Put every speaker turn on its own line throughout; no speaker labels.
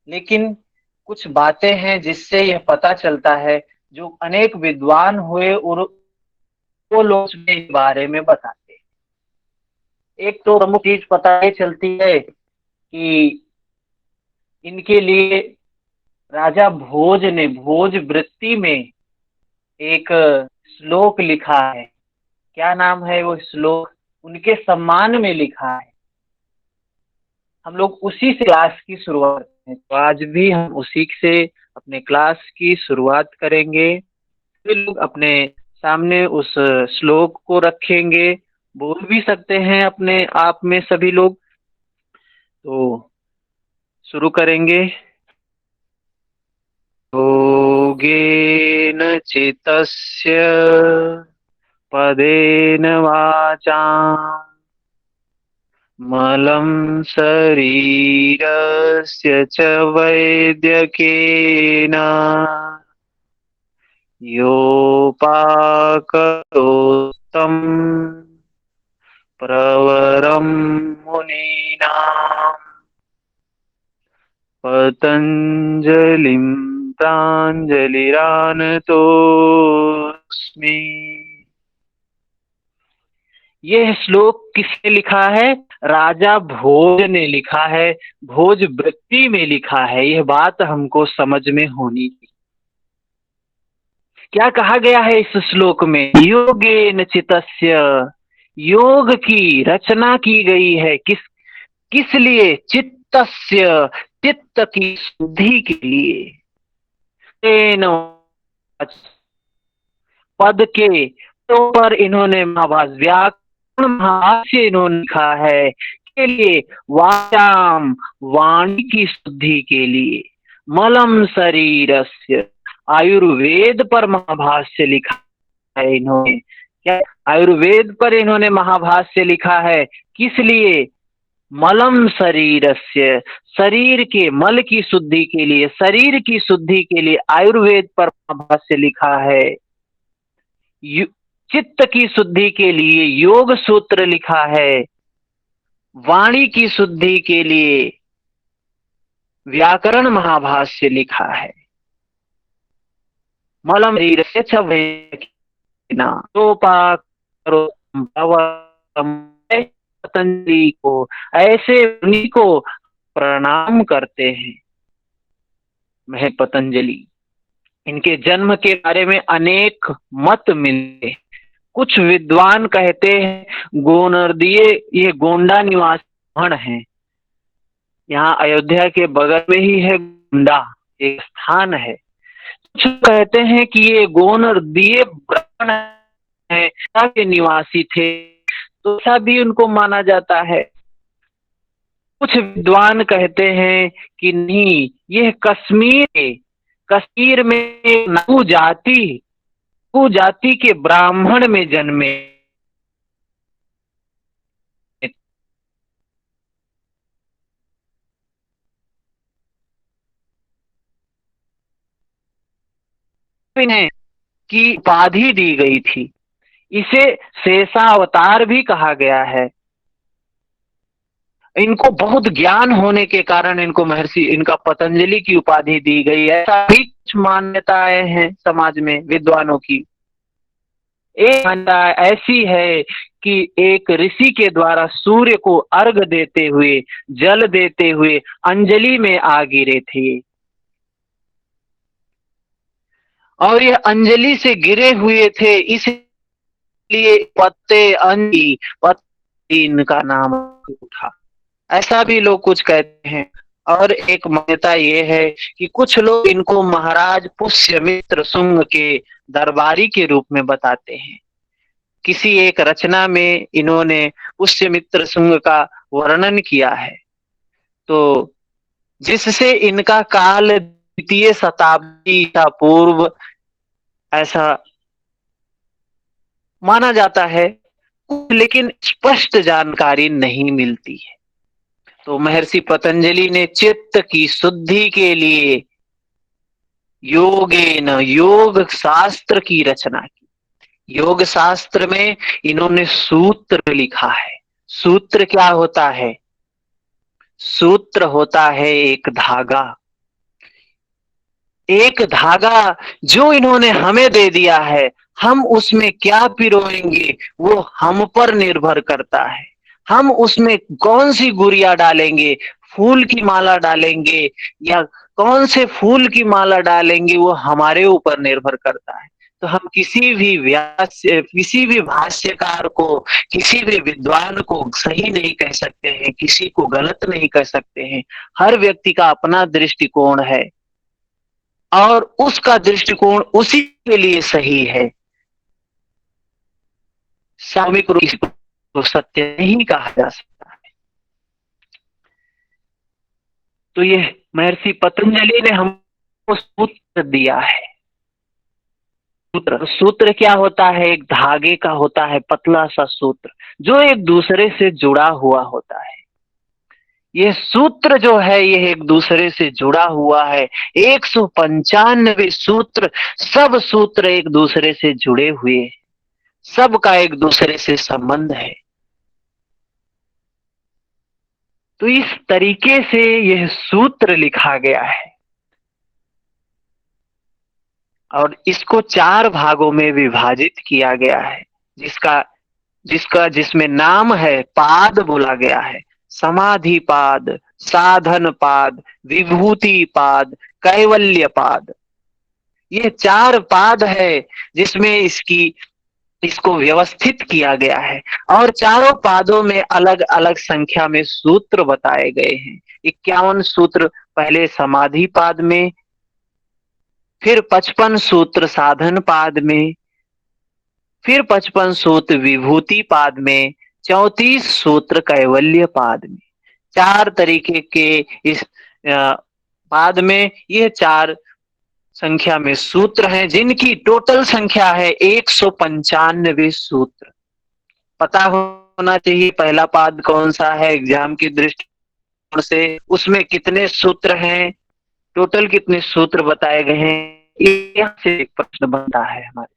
लेकिन कुछ बातें हैं जिससे यह पता चलता है, जो अनेक विद्वान हुए और वो लोग इसके बारे में बताते हैं। एक तो प्रमुख चीज पता ये चलती है कि इनके लिए राजा भोज ने भोज वृत्ति में एक श्लोक लिखा है। क्या नाम है वो श्लोक? उनके सम्मान में लिखा है। हम लोग उसी से क्लास की शुरुआत करते हैं, तो आज भी हम उसी से अपने क्लास की शुरुआत करेंगे। सभी लोग अपने सामने उस श्लोक को रखेंगे, बोल भी सकते हैं अपने आप में सभी लोग। तो शुरू करेंगे। योगेन चितस्य पदेन वाचाम् मलं शरीरस्य च वैद्यकेन योपाकरोत्तम प्रवरं मुनीनां पतंजलिं प्राञ्जलिरानतोऽस्मि। यह श्लोक किसने लिखा है? राजा भोज ने लिखा है, भोज वृत्ति में लिखा है। यह बात हमको समझ में होनी चाहिए। क्या कहा गया है इस श्लोक में? योगेन चितस्य, योग की रचना की गई है। किस लिए? चित्तस्य, चित्त की शुद्धि के लिए। तेन पद के तो पर इन्होंने महाभाष्य व्याकरण महाभाष्य इन्होंने लिखा है के लिए, वाचाम वाणी की शुद्धि के लिए, मलम शरीरस्य आयुर्वेद पर महाभाष्य लिखा है इन्होंने। क्या आयुर्वेद पर इन्होंने महाभाष्य लिखा है? किस लिए? मलम शरीरस्य, शरीर के मल की शुद्धि के लिए, शरीर की शुद्धि के लिए आयुर्वेद पर महाभाष्य लिखा है। चित्त की शुद्धि के लिए योग सूत्र लिखा है। वाणी की शुद्धि के लिए व्याकरण महाभाष्य लिखा है। मलम शरीर से पतंजलि को, ऐसे मुनि को प्रणाम करते हैं। मैं पतंजलि, इनके जन्म के बारे में अनेक मत मिले। कुछ विद्वान कहते हैं गोनर्दीय, ये गोंडा निवासी हैं। यहाँ अयोध्या के बगल में ही है गोंडा, एक स्थान है। कुछ कहते हैं कि ये गोनर्दीय ब्राह्मण है, के निवासी थे, तो ऐसा भी उनको माना जाता है। कुछ विद्वान कहते हैं कि नहीं, यह कश्मीर में नहु जाति के ब्राह्मण में जन्मे। इन्हें की उपाधि दी गई थी। इसे शेषावतार भी कहा गया है। इनको बहुत ज्ञान होने के कारण इनका पतंजलि की उपाधि दी गई। ऐसा भी कुछ मान्यताएं हैं समाज में विद्वानों की। एक मान्यता ऐसी है कि एक ऋषि के द्वारा सूर्य को अर्घ देते हुए, जल देते हुए अंजलि में आ गिरे थे, और यह अंजलि से गिरे हुए थे, इसलिए पत्ते अंजी पत्ती इनका नाम उठा। ऐसा भी लोग कुछ कहते हैं। और एक मान्यता ये है कि कुछ लोग इनको महाराज पुष्यमित्र शुंग के दरबारी के रूप में बताते हैं। किसी एक रचना में इन्होंने पुष्यमित्र शुंग का वर्णन किया है, तो जिससे इनका काल द्वितीय शताब्दी का पूर्व ऐसा माना जाता है, लेकिन स्पष्ट जानकारी नहीं मिलती है। तो महर्षि पतंजलि ने चित्त की शुद्धि के लिए योगेन, योग शास्त्र की रचना की। योग शास्त्र में इन्होंने सूत्र लिखा है। सूत्र क्या होता है? सूत्र होता है एक धागा। एक धागा जो इन्होंने हमें दे दिया है, हम उसमें क्या पिरोएंगे वो हम पर निर्भर करता है। हम उसमें कौन सी गुड़िया डालेंगे, फूल की माला डालेंगे या कौन से फूल की माला डालेंगे वो हमारे ऊपर निर्भर करता है। तो हम किसी भी व्यास किसी भी भाष्यकार को, किसी भी विद्वान को सही नहीं कह सकते हैं, किसी को गलत नहीं कह सकते हैं। हर व्यक्ति का अपना दृष्टिकोण है और उसका दृष्टिकोण उसी के लिए सही है। सामूहिक रूप से तो सत्य नहीं कहा जा सकता है। तो ये महर्षि पतंजलि ने हमको सूत्र दिया है। सूत्र सूत्र क्या होता है? एक धागे का होता है पतला सा सूत्र जो एक दूसरे से जुड़ा हुआ होता है। ये सूत्र जो है ये एक दूसरे से जुड़ा हुआ है। 195 सूत्र, सब सूत्र एक दूसरे से जुड़े हुए, सबका एक दूसरे से संबंध है। तो इस तरीके से यह सूत्र लिखा गया है और इसको 4 भागों में विभाजित किया गया है, जिसका जिसका जिसमें नाम है पाद बोला गया है। समाधि पाद, साधन पाद, विभूति पाद, कैवल्य पाद। ये 4 पाद है जिसमें इसको व्यवस्थित किया गया है और चारों पादों में अलग अलग संख्या में सूत्र बताए गए हैं। 51 सूत्र पहले समाधि पाद में, फिर 55 सूत्र साधन पाद में, फिर 55 सूत्र विभूति पाद में, 34 सूत्र कैवल्य पाद में। 4 तरीके के इस पाद में ये 4 संख्या में सूत्र हैं, जिनकी टोटल संख्या है 195 सूत्र। पता होना चाहिए पहला पाद कौन सा है एग्जाम की दृष्टि से, उसमें कितने सूत्र हैं, टोटल कितने सूत्र बताए गए हैं। यहाँ से एक प्रश्न बनता है हमारे।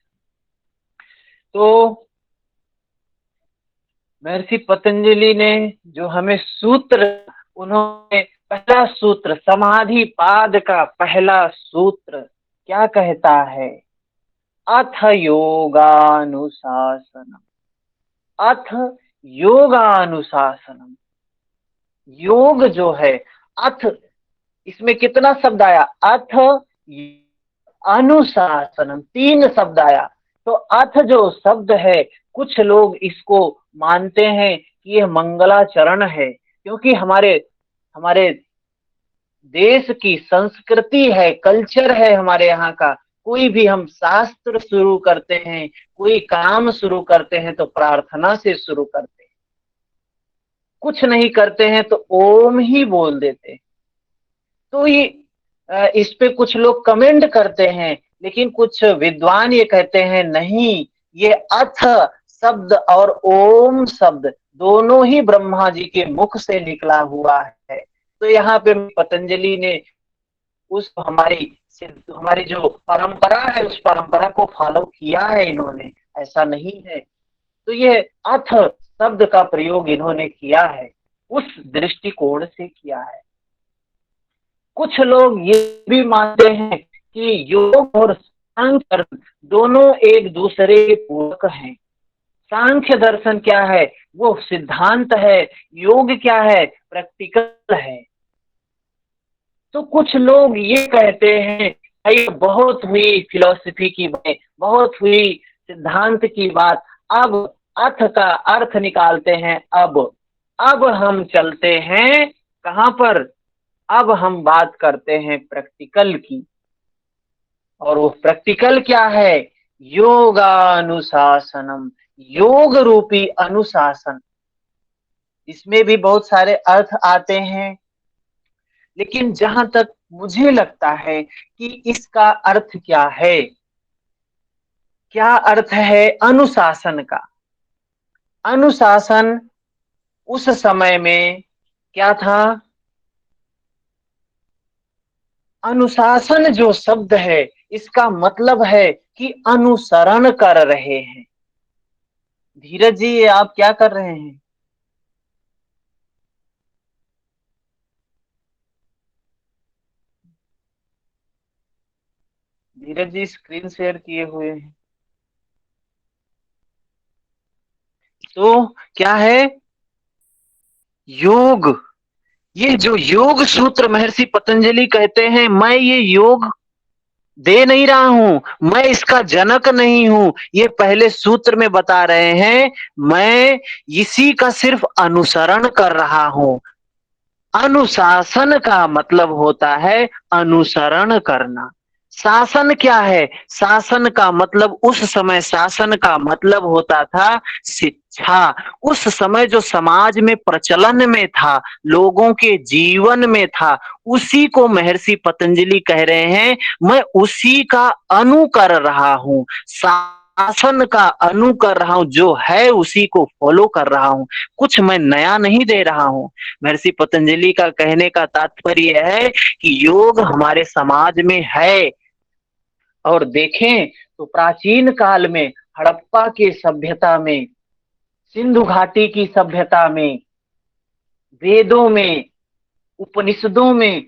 तो महर्षि पतंजलि ने जो हमें सूत्र, उन्होंने पहला सूत्र समाधि पाद का पहला सूत्र क्या कहता है? अथ योगानुशासनम। अथ योगानुशासनम। योग जो है, अथ इसमें कितना शब्द आया? अथ अनुशासनम, 3 शब्द आया। तो अथ जो शब्द है, कुछ लोग इसको मानते हैं कि यह मंगलाचरण है, क्योंकि हमारे हमारे देश की संस्कृति है, कल्चर है हमारे यहाँ का। कोई भी हम शास्त्र शुरू करते हैं, कोई काम शुरू करते हैं तो प्रार्थना से शुरू करते हैं, कुछ नहीं करते हैं तो ओम ही बोल देते हैं। तो ये इस पे कुछ लोग कमेंट करते हैं, लेकिन कुछ विद्वान ये कहते हैं नहीं, ये अथ शब्द और ओम शब्द दोनों ही ब्रह्मा जी के मुख से निकला हुआ है। तो यहाँ पे पतंजलि ने उस हमारी जो परंपरा है उस परंपरा को फॉलो किया है इन्होंने, ऐसा नहीं है। तो ये अथ शब्द का प्रयोग इन्होंने किया है, उस दृष्टिकोण से किया है। कुछ लोग ये भी मानते हैं कि योग और सांख्य दोनों एक दूसरे के पूरक हैं। सांख्य दर्शन क्या है? वो सिद्धांत है। योग क्या है? प्रैक्टिकल है। तो कुछ लोग ये कहते हैं भाई बहुत हुई फिलॉसफी की बात, बहुत हुई सिद्धांत की बात, अब अर्थ का अर्थ निकालते हैं। अब हम चलते हैं कहां पर? अब हम बात करते हैं प्रैक्टिकल की। और वो प्रैक्टिकल क्या है? योगानुशासनम, योग रूपी अनुशासन। इसमें भी बहुत सारे अर्थ आते हैं, लेकिन जहां तक मुझे लगता है कि इसका अर्थ क्या है, क्या अर्थ है अनुशासन का? अनुशासन उस समय में क्या था? अनुशासन जो शब्द है इसका मतलब है कि अनुसरण कर रहे हैं। धीरज जी, आप क्या कर रहे हैं? धीरज जी स्क्रीन शेयर किए हुए हैं। तो क्या है योग? ये जो योग सूत्र महर्षि पतंजलि कहते हैं, मैं ये योग दे नहीं रहा हूं, मैं इसका जनक नहीं हूं, ये पहले सूत्र में बता रहे हैं। मैं इसी का सिर्फ अनुसरण कर रहा हूं। अनुशासन का मतलब होता है अनुसरण करना। शासन क्या है? शासन का मतलब उस समय शासन का मतलब होता था शिक्षा। उस समय जो समाज में प्रचलन में था, लोगों के जीवन में था, उसी को महर्षि पतंजलि कह रहे हैं मैं उसी का अनु कर रहा हूं, शासन का अनु कर रहा हूं, जो है उसी को फॉलो कर रहा हूं, कुछ मैं नया नहीं दे रहा हूं। महर्षि पतंजलि का कहने का तात्पर्य है कि योग हमारे समाज में है। और देखें तो प्राचीन काल में हड़प्पा की सभ्यता में, सिंधु घाटी की सभ्यता में, वेदों में, उपनिषदों में,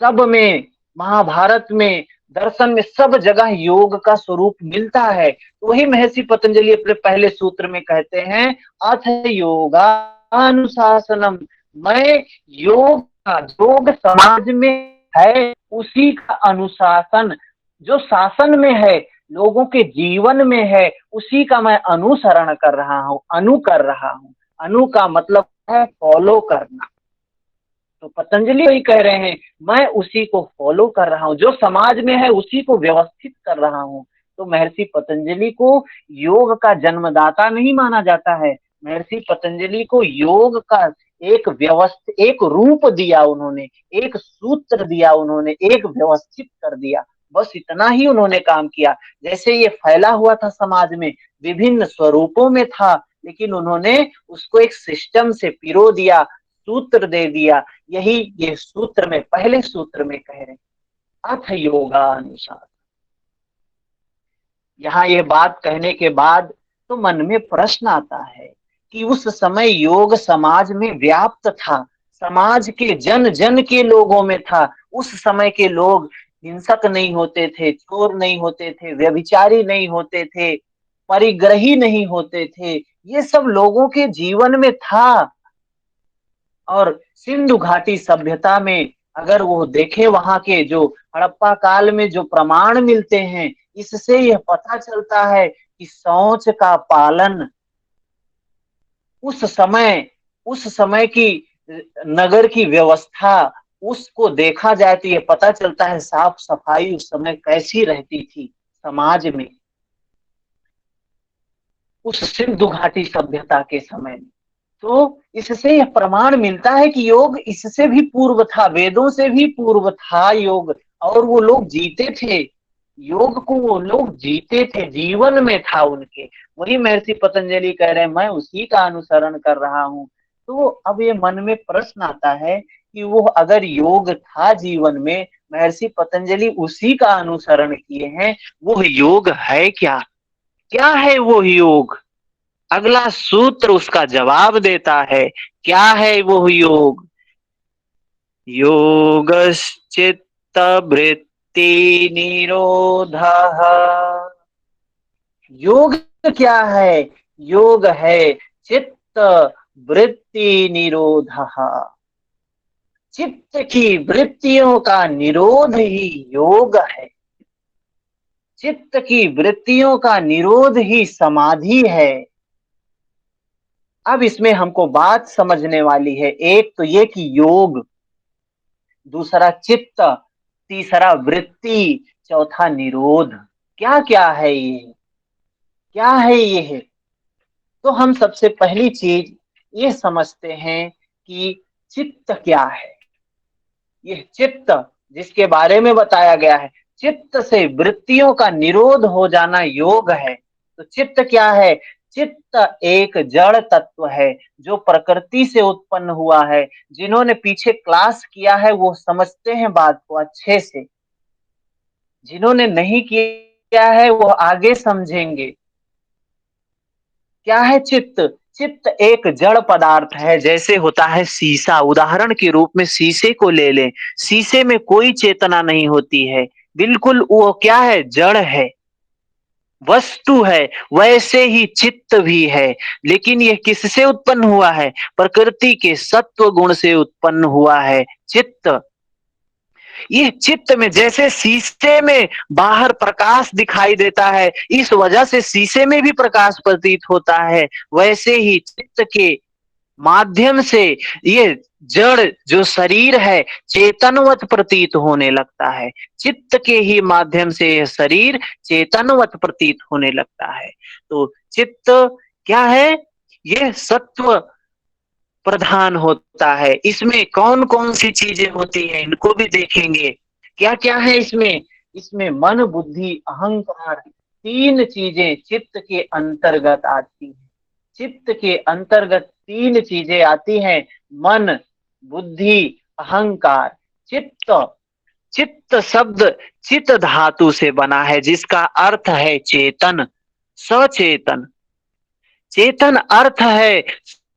सब में, महाभारत में, दर्शन में, सब जगह योग का स्वरूप मिलता है। तो वही महर्षि पतंजलि अपने पहले सूत्र में कहते हैं अथ योगा अनुशासनम। मैं योग समाज में है उसी का अनुशासन, जो शासन में है, लोगों के जीवन में है, उसी का मैं अनुसरण कर रहा हूं, अनु कर रहा हूं। अनु का मतलब है फॉलो करना। तो पतंजलि वही कह रहे हैं मैं उसी को फॉलो कर रहा हूं, जो समाज में है उसी को व्यवस्थित कर रहा हूं। तो महर्षि पतंजलि को योग का जन्मदाता नहीं माना जाता है। महर्षि पतंजलि को योग का एक व्यवस्थित, एक रूप दिया उन्होंने, एक सूत्र दिया उन्होंने, एक व्यवस्थित कर दिया। बस इतना ही उन्होंने काम किया। जैसे ये फैला हुआ था समाज में, विभिन्न स्वरूपों में था, लेकिन उन्होंने उसको एक सिस्टम से पिरो दिया, सूत्र दे दिया। यही ये सूत्र में, पहले सूत्र में कह रहे अथ योगानुसार। यहाँ ये बात कहने के बाद तो मन में प्रश्न आता है कि उस समय योग समाज में व्याप्त था, समाज के जन जन के लोगों में था। उस समय के लोग हिंसक नहीं होते थे, चोर नहीं होते थे, व्यभिचारी नहीं होते थे, परिग्रही नहीं होते थे, ये सब लोगों के जीवन में था। और सिंधु घाटी सभ्यता में अगर वो देखे, वहां के जो हड़प्पा काल में जो प्रमाण मिलते हैं, इससे यह पता चलता है कि शौच का पालन उस समय की नगर की व्यवस्था, उसको देखा जाए तो ये पता चलता है साफ सफाई उस समय कैसी रहती थी समाज में, उस सिंधु घाटी सभ्यता के समय में। तो इससे यह प्रमाण मिलता है कि योग इससे भी पूर्व था, वेदों से भी पूर्व था योग। और वो लोग जीते थे, योग को वो लोग जीते थे, जीवन में था उनके। वही महर्षि पतंजलि कह रहे हैं मैं उसी का अनुसरण कर रहा हूं। तो अब ये मन में प्रश्न आता है कि वो अगर योग था जीवन में, महर्षि पतंजलि उसी का अनुसरण किए हैं, वो योग है क्या? क्या है वो योग? अगला सूत्र उसका जवाब देता है। क्या है वो योग? योगश्चित्त वृत्ति निरोध। योग क्या है? योग है चित्त वृत्ति निरोध। चित्त की वृत्तियों का निरोध ही योग है। चित्त की वृत्तियों का निरोध ही समाधि है। अब इसमें हमको बात समझने वाली है, एक तो ये कि योग, दूसरा चित्त, तीसरा वृत्ति, चौथा निरोध। क्या क्या है ये? क्या है ये है? तो हम सबसे पहली चीज ये समझते हैं कि चित्त क्या है। यह चित्त जिसके बारे में बताया गया है, चित्त से वृत्तियों का निरोध हो जाना योग है। तो चित्त क्या है? चित्त एक जड़ तत्व है जो प्रकृति से उत्पन्न हुआ है। जिन्होंने पीछे क्लास किया है वो समझते हैं बात को अच्छे से, जिन्होंने नहीं किया है वो आगे समझेंगे। क्या है चित्त? चित्त एक जड़ पदार्थ है, जैसे होता है शीशा। उदाहरण के रूप में शीशे को ले लें, शीशे में कोई चेतना नहीं होती है, बिल्कुल वो क्या है, जड़ है, वस्तु है। वैसे ही चित्त भी है, लेकिन यह किससे उत्पन्न हुआ है? प्रकृति के सत्व गुण से उत्पन्न हुआ है चित्त। ये चित्त में जैसे शीशे में बाहर प्रकाश दिखाई देता है, इस वजह से शीशे में भी प्रकाश प्रतीत होता है, वैसे ही चित्त के माध्यम से ये जड़ जो शरीर है चेतनवत प्रतीत होने लगता है। चित्त के ही माध्यम से यह शरीर चेतनवत प्रतीत होने लगता है। तो चित्त क्या है? ये सत्व प्रधान होता है। इसमें कौन कौन सी चीजें होती हैं इनको भी देखेंगे। क्या क्या है इसमें? इसमें मन, बुद्धि, अहंकार, तीन चीजें चित्त के अंतर्गत आती हैं। चित्त के अंतर्गत तीन चीजें आती हैं, मन, बुद्धि, अहंकार। चित्त, चित्त शब्द चित धातु से बना है, जिसका अर्थ है चेतन, सचेतन। चेतन अर्थ है,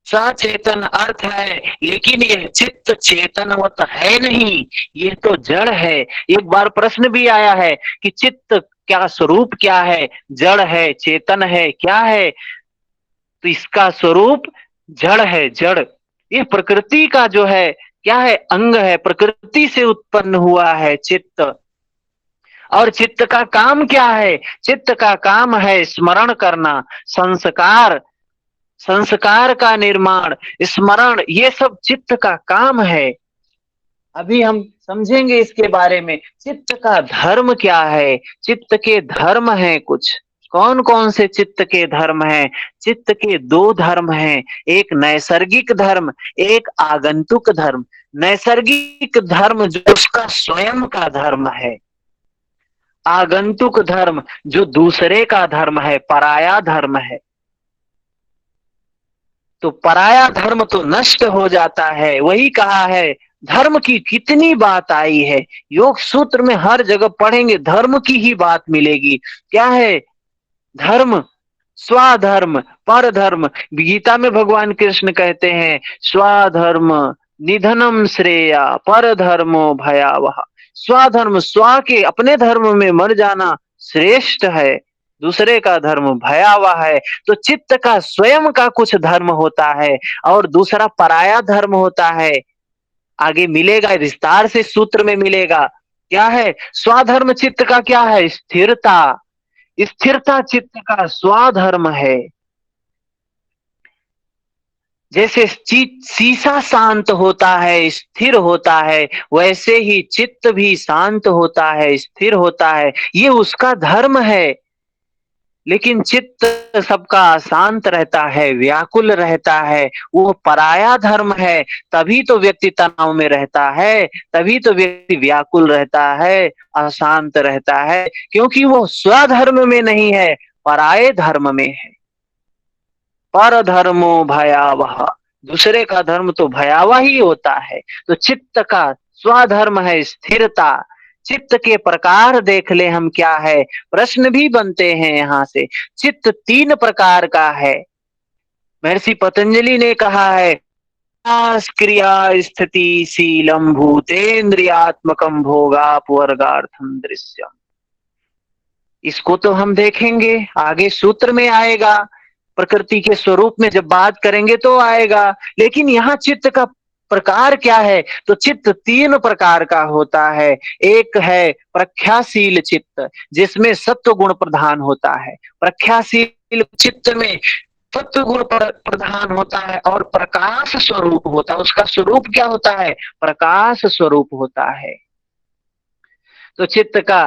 सचेतन अर्थ है, लेकिन यह चित्त चेतनवत है नहीं, ये तो जड़ है। एक बार प्रश्न भी आया है कि चित्त क्या स्वरूप क्या है? जड़ है, चेतन है, क्या है? तो इसका स्वरूप जड़ है, जड़। ये प्रकृति का जो है क्या है, अंग है, प्रकृति से उत्पन्न हुआ है चित्त। और चित्त का काम क्या है? चित्त का काम है स्मरण करना, संस्कार, संस्कार का निर्माण, स्मरण, ये सब चित्त का काम है। अभी हम समझेंगे इसके बारे में। चित्त का धर्म क्या है? चित्त के धर्म हैं कुछ। कौन कौन से चित्त के धर्म हैं? चित्त के दो धर्म हैं, एक नैसर्गिक धर्म, एक आगंतुक धर्म। नैसर्गिक धर्म जो उसका स्वयं का धर्म है, आगंतुक धर्म जो दूसरे का धर्म है, पराया धर्म है। तो पराया धर्म तो नष्ट हो जाता है। वही कहा है, धर्म की कितनी बात आई है, योग सूत्र में हर जगह पढ़ेंगे धर्म की ही बात मिलेगी। क्या है धर्म? स्वाधर्म, परधर्म। गीता में भगवान कृष्ण कहते हैं स्वाधर्म निधनम श्रेया परधर्मो भयावह। स्वाधर्म, स्व के अपने धर्म में मर जाना श्रेष्ठ है, दूसरे का धर्म भयावह है। तो चित्त का स्वयं का कुछ धर्म होता है और दूसरा पराया धर्म होता है। आगे मिलेगा, विस्तार से सूत्र में मिलेगा। क्या है स्वाधर्म? चित्त का क्या है? स्थिरता। स्थिरता चित्त का स्वाधर्म है। जैसे शीशा शांत होता है, स्थिर होता है, वैसे ही चित्त भी शांत होता है, स्थिर होता है, ये उसका धर्म है। लेकिन चित्त सबका शांत रहता है, व्याकुल रहता है, वो पराया धर्म है। तभी तो व्यक्ति तनाव में रहता है, तभी तो व्यक्ति व्याकुल रहता है, अशांत रहता है, क्योंकि वो स्वधर्म में नहीं है, पराये धर्म में है। पर धर्मो भयावह, दूसरे का धर्म तो भयावह ही होता है। तो चित्त का स्वधर्म है स्थिरता। चित्त के प्रकार देख ले हम, क्या है? प्रश्न भी बनते हैं यहां से। चित्त तीन प्रकार का है। महर्षि पतंजलि ने कहा है क्रिया स्थिति शीलम भूतेन्द्रियात्मकम भोगापवर्गार्थम दृश्यम। इसको तो हम देखेंगे, आगे सूत्र में आएगा, प्रकृति के स्वरूप में जब बात करेंगे तो आएगा। लेकिन यहाँ चित्त का प्रकार क्या है? तो चित्त तीन प्रकार का होता है। एक है प्रख्याशील चित्त, जिसमें सत्व गुण प्रधान होता है। प्रख्याशील चित्त में सत्व गुण प्रधान होता है और प्रकाश स्वरूप होता है। उसका स्वरूप क्या होता है? प्रकाश स्वरूप होता है। तो चित्त का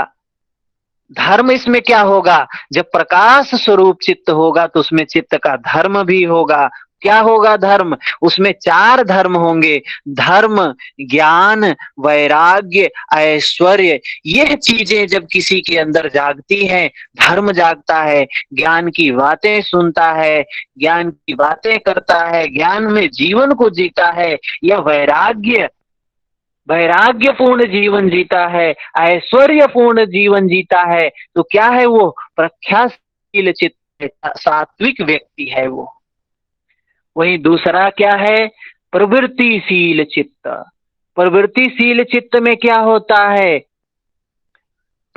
धर्म इसमें क्या होगा? जब प्रकाश स्वरूप चित्त होगा तो उसमें चित्त का धर्म भी होगा। क्या होगा धर्म? उसमें चार धर्म होंगे। धर्म, ज्ञान, वैराग्य, ऐश्वर्य। यह चीजें जब किसी के अंदर जागती हैं, धर्म जागता है, ज्ञान की बातें सुनता है, ज्ञान की बातें करता है, ज्ञान में जीवन को जीता है, यह वैराग्य, वैराग्यपूर्ण जीवन जीता है, ऐश्वर्यपूर्ण जीवन जीता है। तो क्या है वो? प्रख्याशील चित्त, सात्विक व्यक्ति है वो। वही दूसरा क्या है? प्रवृत्तिशील चित्त। प्रवृत्तिशील चित्त में क्या होता है?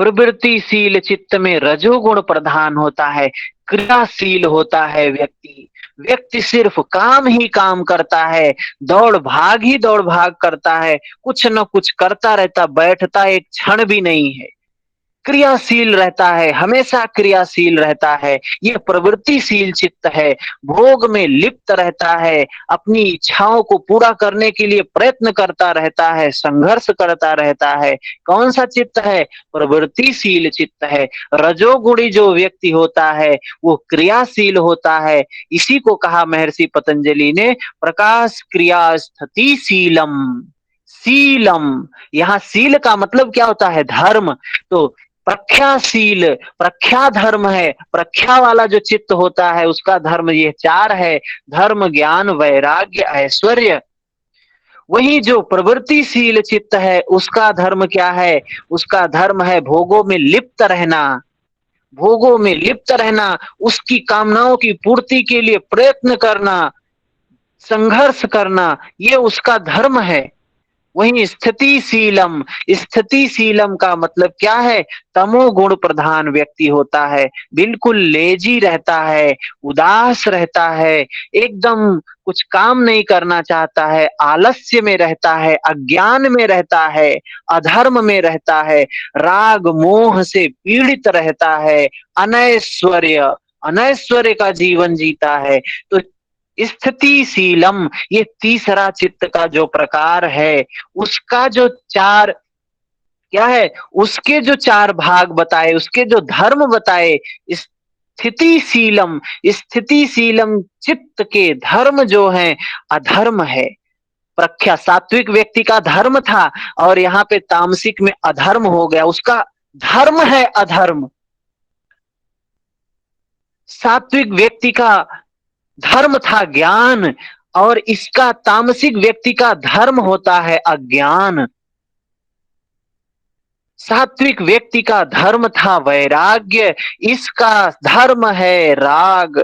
प्रवृत्तिशील चित्त में रजोगुण प्रधान होता है, क्रियाशील होता है व्यक्ति। व्यक्ति सिर्फ काम ही काम करता है, दौड़ भाग ही दौड़ भाग करता है, कुछ न कुछ करता रहता, बैठता एक क्षण भी नहीं है। क्रियाशील रहता है, हमेशा क्रियाशील रहता है, यह प्रवृत्तिशील चित्त है। भोग में लिप्त रहता है, अपनी इच्छाओं को पूरा करने के लिए प्रयत्न करता रहता है, संघर्ष करता रहता है। कौन सा चित्त है? प्रवृत्तिशील चित्त है। रजोगुणी जो व्यक्ति होता है वो क्रियाशील होता है। इसी को कहा महर्षि पतंजलि ने, प्रकाश क्रिया स्थिति शीलम। शीलम, यहाँ शील का मतलब क्या होता है? धर्म। तो प्रख्याशील, प्रख्या धर्म है, प्रख्या वाला जो चित्त होता है उसका धर्म ये चार है: धर्म, ज्ञान, वैराग्य, ऐश्वर्य। वही जो प्रवृत्तिशील चित्त है उसका धर्म क्या है? उसका धर्म है भोगों में लिप्त रहना। भोगों में लिप्त रहना, उसकी कामनाओं की पूर्ति के लिए प्रयत्न करना, संघर्ष करना, ये उसका धर्म है। वहीं स्थितिशीलम, स्थितिशीलम का मतलब क्या है? तमोगुण प्रधान व्यक्ति होता है, बिल्कुल लेजी रहता है, उदास रहता है, एकदम कुछ काम नहीं करना चाहता है, आलस्य में रहता है, अज्ञान में रहता है, अधर्म में रहता है, राग मोह से पीड़ित रहता है, अनैश्वर्य, अनैश्वर्य का जीवन जीता है। तो स्थितिशीलम, ये तीसरा चित्त का जो प्रकार है, उसका जो चार क्या है, उसके जो चार भाग बताए, उसके जो धर्म बताए, स्थितिशीलम, स्थितिशीलम चित्त के धर्म जो है अधर्म है। प्रख्या सात्विक व्यक्ति का धर्म था और यहाँ पे तामसिक में अधर्म हो गया, उसका धर्म है अधर्म। सात्विक व्यक्ति का धर्म था ज्ञान और इसका तामसिक व्यक्ति का धर्म होता है अज्ञान। सात्विक व्यक्ति का धर्म था वैराग्य, इसका धर्म है राग।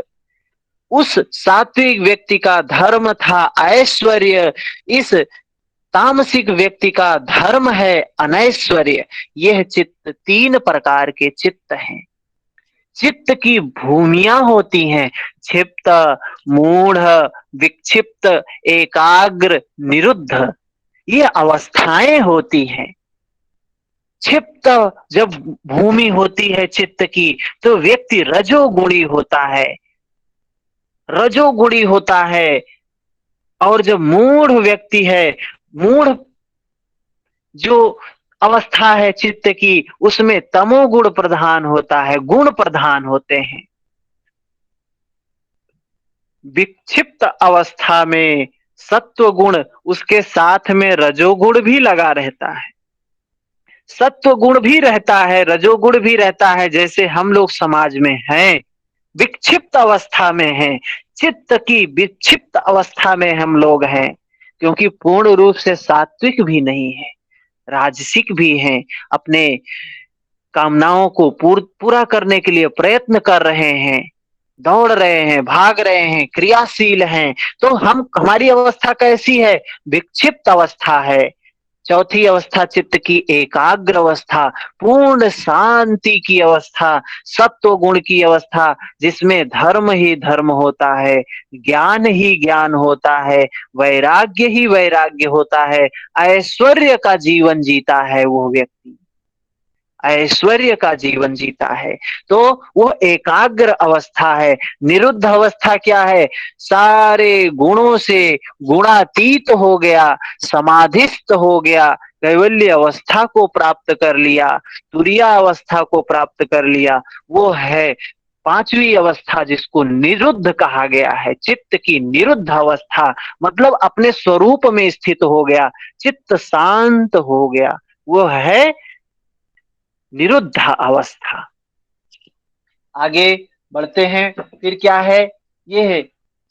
उस सात्विक व्यक्ति का धर्म था ऐश्वर्य, इस तामसिक व्यक्ति का धर्म है अनैश्वर्य। यह चित्त तीन प्रकार के चित्त हैं। चित्त की भूमियां होती हैं: क्षिप्त, मूढ़, विक्षिप्त, एकाग्र, निरुद्ध। ये अवस्थाएं होती हैं। क्षिप्त जब भूमि होती है चित्त की तो व्यक्ति रजोगुणी होता है, रजोगुणी होता है। और जब मूढ़ व्यक्ति है, मूढ़ जो अवस्था है चित्त की, उसमें तमोगुण प्रधान होता है, गुण प्रधान होते हैं। विक्षिप्त अवस्था में सत्व गुण, उसके साथ में रजोगुण भी लगा रहता है, सत्व गुण भी रहता है, रजोगुण भी रहता है, जैसे हम लोग समाज में हैं, विक्षिप्त अवस्था में हैं। चित्त की विक्षिप्त अवस्था में हम लोग हैं, क्योंकि पूर्ण रूप से सात्विक भी नहीं है, राजसिक भी हैं, अपने कामनाओं को पूरा करने के लिए प्रयत्न कर रहे हैं, दौड़ रहे हैं, भाग रहे हैं, क्रियाशील हैं। तो हमारी अवस्था कैसी है? विक्षिप्त अवस्था है। चौथी अवस्था चित्त की एकाग्र अवस्था, पूर्ण शांति की अवस्था, सत्व गुण की अवस्था, जिसमें धर्म ही धर्म होता है, ज्ञान ही ज्ञान होता है, वैराग्य ही वैराग्य होता है, ऐश्वर्य का जीवन जीता है वो व्यक्ति, ऐश्वर्य का जीवन जीता है। तो वो एकाग्र अवस्था है। निरुद्ध अवस्था क्या है? सारे गुणों से गुणातीत हो गया, समाधिस्थ हो गया, कैवल्य अवस्था को प्राप्त कर लिया, तुरिया अवस्था को प्राप्त कर लिया। वो है पांचवी अवस्था, जिसको निरुद्ध कहा गया है। चित्त की निरुद्ध अवस्था मतलब अपने स्वरूप में स्थित हो गया, चित्त शांत हो गया, वो है निरुद्ध अवस्था। आगे बढ़ते हैं, फिर क्या है? ये है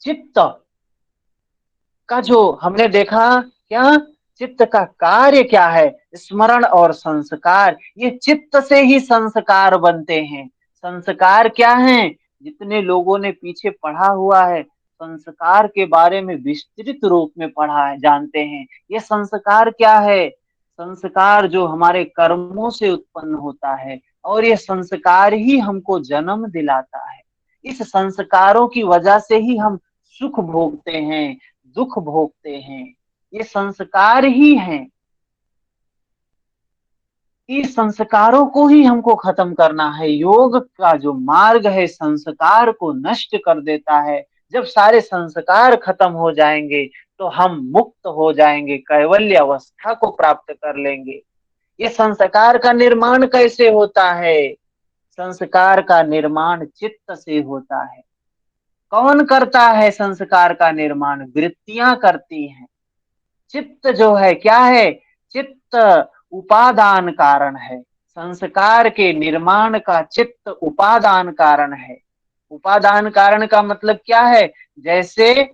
चित्त का जो हमने देखा, क्या चित्त का कार्य क्या है? स्मरण और संस्कार। ये चित्त से ही संस्कार बनते हैं। संस्कार क्या है? जितने लोगों ने पीछे पढ़ा हुआ है, संस्कार के बारे में विस्तृत रूप में पढ़ा है, जानते हैं। ये संस्कार क्या है? संस्कार जो हमारे कर्मों से उत्पन्न होता है, और ये संस्कार ही हमको जन्म दिलाता है। इस संस्कारों की वजह से ही हम सुख भोगते हैं, दुख भोगते हैं। ये संस्कार ही हैं। इस संस्कारों को ही हमको खत्म करना है। योग का जो मार्ग है संस्कार को नष्ट कर देता है। जब सारे संस्कार खत्म हो जाएंगे तो हम मुक्त हो जाएंगे, कैवल्य अवस्था को प्राप्त कर लेंगे। ये संस्कार का निर्माण कैसे होता है? संस्कार का निर्माण चित्त से होता है। कौन करता है संस्कार का निर्माण? वृत्तियां करती हैं। चित्त जो है क्या है? चित्त उपादान कारण है। संस्कार के निर्माण का चित्त उपादान कारण है। उपादान कारण का मतलब क्या है? जैसे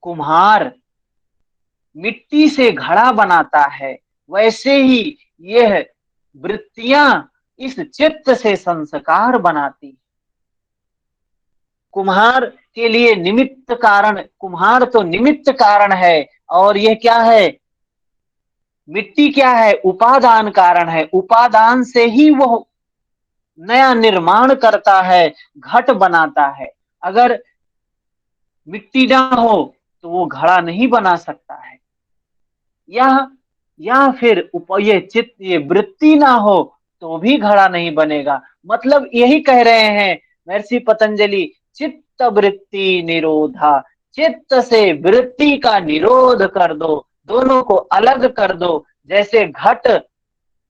कुम्हार मिट्टी से घड़ा बनाता है, वैसे ही यह वृत्तियां इस चित्त से संस्कार बनाती। कुम्हार के लिए निमित्त कारण, कुम्हार तो निमित्त कारण है, और यह क्या है? मिट्टी क्या है? उपादान कारण है। उपादान से ही वो नया निर्माण करता है, घट बनाता है। अगर मिट्टी ना हो तो वो घड़ा नहीं बना सकता है। या फिर ये चित्त, ये वृत्ति ना हो तो भी घड़ा नहीं बनेगा। मतलब यही कह रहे हैं महर्षि पतंजलि, चित्त वृत्ति निरोधा। चित्त से वृत्ति का निरोध कर दो, दोनों को अलग कर दो। जैसे घट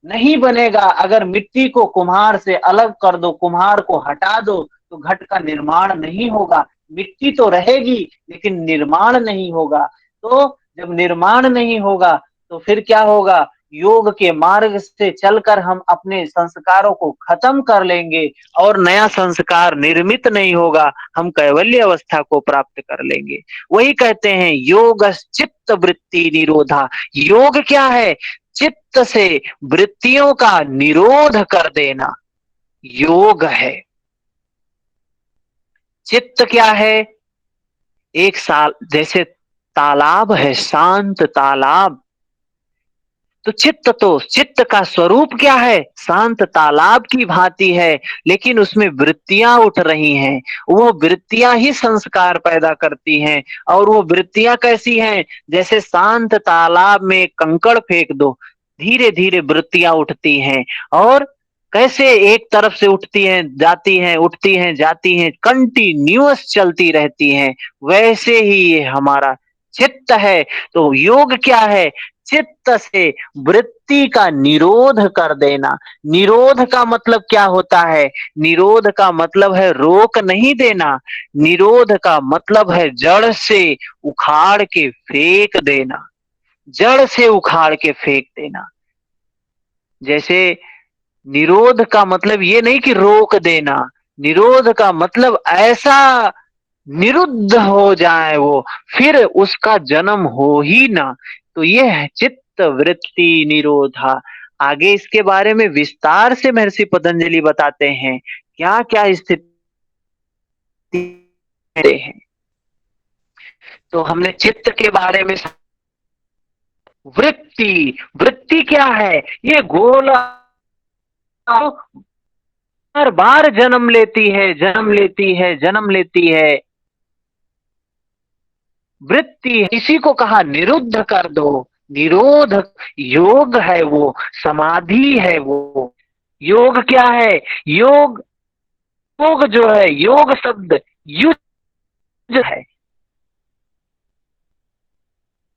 नहीं बनेगा, अगर मिट्टी को कुम्हार से अलग कर दो, कुम्हार को हटा दो, तो घट का निर्माण नहीं होगा। मिट्टी तो रहेगी लेकिन निर्माण नहीं होगा। तो जब निर्माण नहीं होगा तो फिर क्या होगा? योग के मार्ग से चलकर हम अपने संस्कारों को खत्म कर लेंगे और नया संस्कार निर्मित नहीं होगा, हम कैवल्य अवस्था को प्राप्त कर लेंगे। वही कहते हैं योग चित्त वृत्ति निरोधा। योग क्या है? चित्त से वृत्तियों का निरोध कर देना योग है। चित्त क्या है? एक साल जैसे तालाब है, शांत तालाब। तो चित्त का स्वरूप क्या है? शांत तालाब की भांति है, लेकिन उसमें वृत्तियां उठ रही हैं। वो वृत्तियां ही संस्कार पैदा करती हैं। और वो वृत्तियां कैसी हैं? जैसे शांत तालाब में कंकड़ फेंक दो, धीरे धीरे वृत्तियां उठती हैं। और कैसे एक तरफ से उठती हैं जाती हैं, उठती हैं जाती हैं, कंटिन्यूअस चलती रहती हैं। वैसे ही ये हमारा चित्त है। तो योग क्या है? चित्त से वृत्ति का निरोध कर देना। निरोध का मतलब क्या होता है? निरोध का मतलब है रोक नहीं देना। निरोध का मतलब है जड़ से उखाड़ के फेंक देना। जड़ से उखाड़ के फेंक देना। जैसे निरोध का मतलब ये नहीं कि रोक देना। निरोध का मतलब ऐसा निरुद्ध हो जाए वो, फिर उसका जन्म हो ही ना। तो ये है चित्त वृत्ति निरोधा। आगे इसके बारे में विस्तार से महर्षि पतंजलि बताते हैं क्या क्या स्थिति है। तो हमने चित्त के बारे में, वृत्ति, वृत्ति क्या है? ये गोला हर बार जन्म लेती है, जन्म लेती है, जन्म लेती है। वृत्ति इसी को कहा निरुद्ध कर दो। निरोध योग है, वो समाधि है। वो योग क्या है? योग, योग जो है, योग शब्द युज है।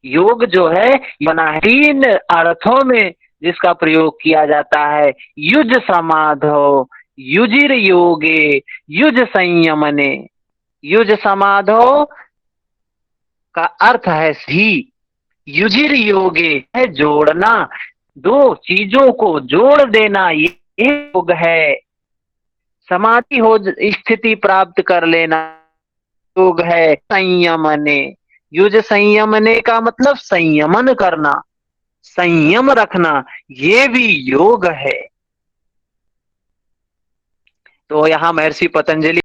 योग जो है बना है तीन अर्थों में जिसका प्रयोग किया जाता है। युज समाधो, युजिर योगे, युज संयमने। युज समाधो का अर्थ है ही, युजिर योगे है जोड़ना, दो चीजों को जोड़ देना, ये योग है। समाधि हो, स्थिति प्राप्त कर लेना योग है। संयमने, युज संयमने का मतलब संयमन करना, संयम रखना, ये भी योग है। तो यहाँ महर्षि पतंजलि